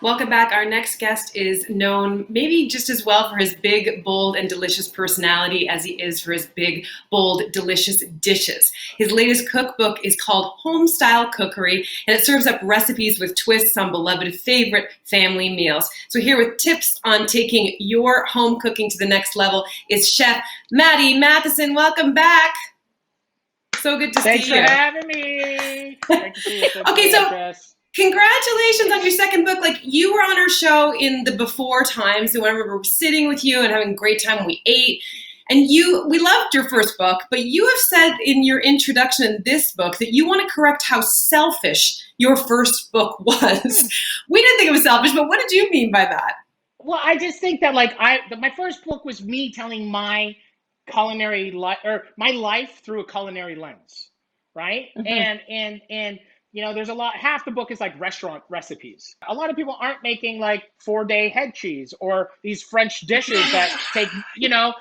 Welcome back. Our next guest is known maybe just as well for his big, bold, and delicious personality as he is for his big, bold, delicious dishes. His latest cookbook is called Style Cookery, and it serves up recipes with twists on beloved favorite family meals. So here with tips on taking your home cooking to the next level is Chef Matty Matheson. Welcome back. So good to Thanks see you. for having me. Great to see you. Okay, so Jess. congratulations on your second book. Like, you were on our show in the before times, and I remember sitting with you and having a great time. We ate, and we loved your first book, but you have said in your introduction in this book that you want to correct how selfish your first book was. We didn't think it was selfish, but what did you mean by that? Well, I just think that my first book was me telling my culinary life or my life through a culinary lens, right? And there's half the book is like restaurant recipes. A lot of people aren't making like 4-day head cheese or these French dishes that take,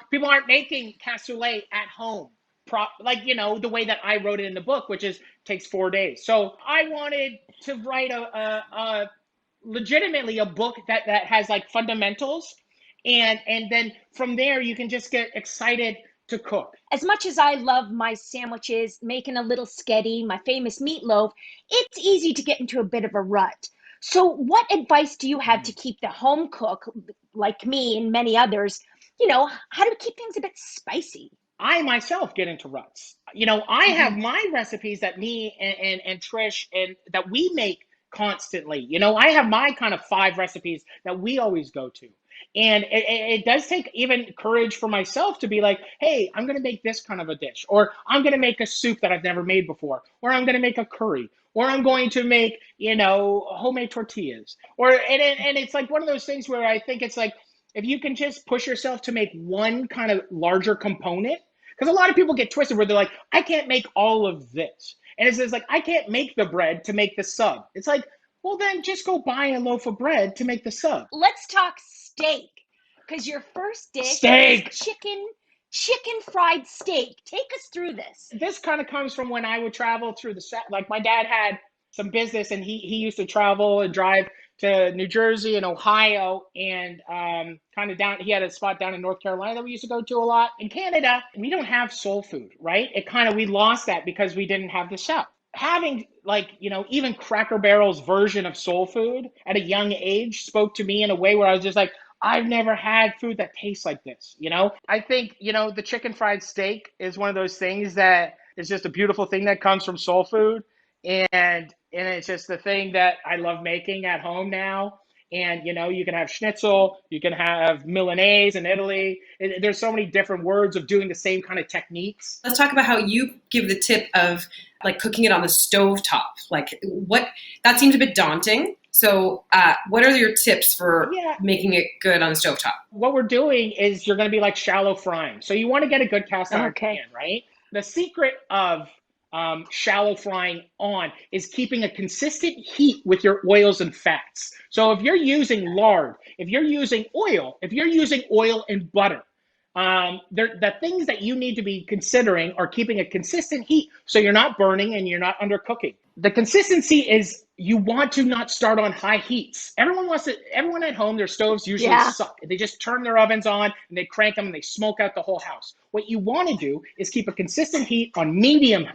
people aren't making cassoulet at home. The way that I wrote it in the book, which is takes 4 days. So I wanted to write a legitimately a book that has like fundamentals, and then from there you can just get excited to cook. As much as I love my sandwiches, making a little sketty, my famous meatloaf, it's easy to get into a bit of a rut. So what advice do you have to keep the home cook, like me and many others, how to keep things a bit spicy? I myself get into ruts. I have my recipes that me and Trish and that we make constantly. I have my kind of 5 recipes that we always go to. And it does take even courage for myself to be like, hey, I'm going to make this kind of a dish, or I'm going to make a soup that I've never made before, or I'm going to make a curry, or I'm going to make, homemade tortillas. And it's like one of those things where I think it's like, if you can just push yourself to make one kind of larger component, because a lot of people get twisted where they're like, I can't make all of this. And it says like, I can't make the bread to make the sub. It's like, well, then just go buy a loaf of bread to make the sub. Let's talk steak, because your first dish Steak. is chicken fried steak. Take us through this. This kind of comes from when I would travel through like my dad had some business, and he used to travel and drive to New Jersey and Ohio, and kind of down, he had a spot down in North Carolina that we used to go to a lot. In Canada, we don't have soul food, right? We lost that because we didn't have the chef. Having even Cracker Barrel's version of soul food at a young age spoke to me in a way where I was just like, I've never had food that tastes like this. I think, the chicken fried steak is one of those things that is just a beautiful thing that comes from soul food. And it's just the thing that I love making at home now. And, you can have schnitzel, you can have Milanese in Italy. There's so many different words of doing the same kind of techniques. Let's talk about how you give the tip of like cooking it on the stove top. Like, that seems a bit daunting. So what are your tips for making it good on the stovetop? What we're doing is you're going to be like shallow frying. So you want to get a good cast iron pan, right? The secret of shallow frying is keeping a consistent heat with your oils and fats. So if you're using lard, if you're using oil and butter, the things that you need to be considering are keeping a consistent heat so you're not burning and you're not undercooking. The consistency is you want to not start on high heats. Everyone at home, their stoves usually suck. They just turn their ovens on and they crank them and they smoke out the whole house. What you want to do is keep a consistent heat on medium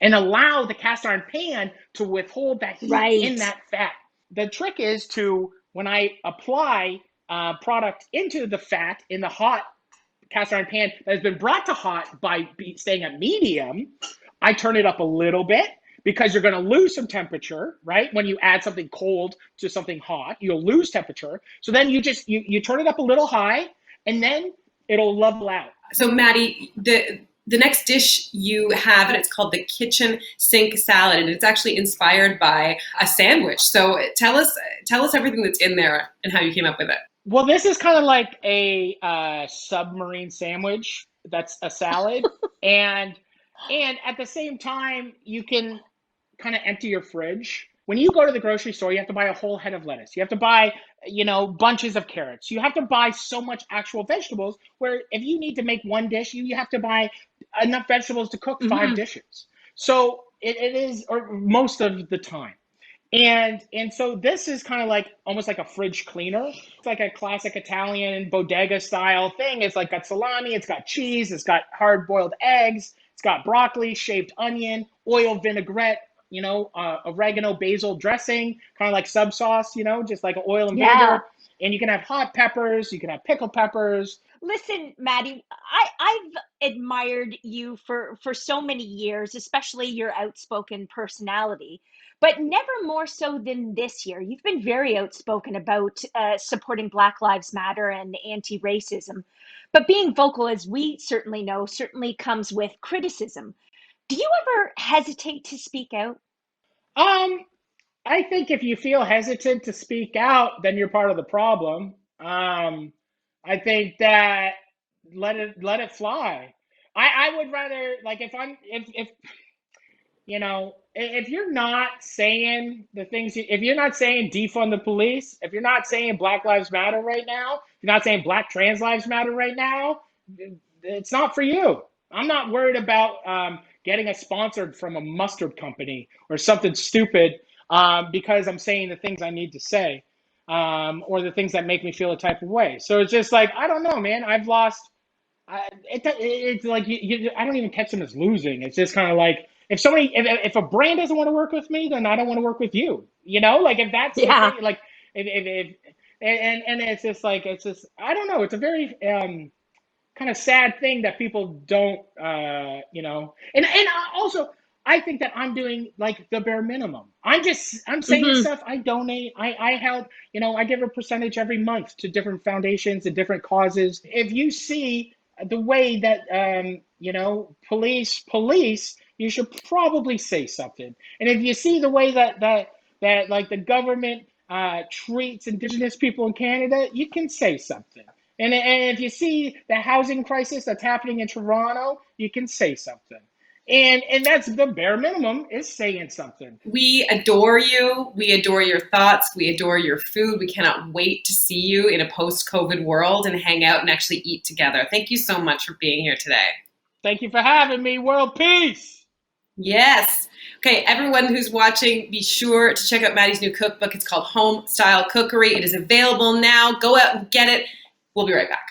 and allow the cast iron pan to withhold that heat in that fat. The trick is when I apply product into the fat in the hot cast iron pan that has been brought to hot by staying at medium, I turn it up a little bit because you're going to lose some temperature, right? When you add something cold to something hot, you'll lose temperature. So then you turn it up a little high, and then it'll level out. So Matty, the next dish you have, and it's called the kitchen sink salad, and it's actually inspired by a sandwich. So tell us everything that's in there and how you came up with it. Well, this is kind of like a submarine sandwich that's a salad. and at the same time, you can kind of empty your fridge. When you go to the grocery store, you have to buy a whole head of lettuce. You have to buy, bunches of carrots. You have to buy so much actual vegetables, where if you need to make one dish, you have to buy enough vegetables to cook 5 dishes. So it is, or most of the time. And so this is kind of like almost like a fridge cleaner. It's like a classic Italian bodega style thing. It's like got salami, it's got cheese, it's got hard boiled eggs, it's got broccoli, shaved onion, oil vinaigrette, oregano, basil dressing, kind of like sub sauce, just like oil and Yeah. vinegar. And you can have hot peppers, you can have pickled peppers. Listen, Maddie, I've admired you for so many years, especially your outspoken personality, but never more so than this year. You've been very outspoken about supporting Black Lives Matter and anti-racism, but being vocal, as we certainly know, certainly comes with criticism. Do you ever hesitate to speak out? Um, I think if you feel hesitant to speak out, then you're part of the problem. I think that let it fly. I would rather, like, if if you're not saying the things, if you're not saying defund the police, if you're not saying Black Lives Matter right now, if you're not saying Black trans lives matter right now, it's not for you. I'm not worried about getting a sponsored from a mustard company or something stupid because I'm saying the things I need to say or the things that make me feel a type of way. So it's just like, I don't know, man. I've lost. It's like I don't even catch them as losing. It's just kind of like if a brand doesn't want to work with me, then I don't want to work with you. Like if that's the Yeah. thing, like if and it's just I don't know. It's a very kind of sad thing that people don't and also I think that I'm doing like the bare minimum. I'm saying Hmm. stuff. I donate. I help. I give a percentage every month to different foundations and different causes. If you see the way that police, you should probably say something. And if you see the way that like the government treats Indigenous people in Canada, you can say something. And if you see the housing crisis that's happening in Toronto, you can say something. And that's the bare minimum, is saying something. We adore you. We adore your thoughts. We adore your food. We cannot wait to see you in a post-COVID world and hang out and actually eat together. Thank you so much for being here today. Thank you for having me. World peace. Yes. Okay, everyone who's watching, be sure to check out Matty's new cookbook. It's called Home Style Cookery. It is available now. Go out and get it. We'll be right back.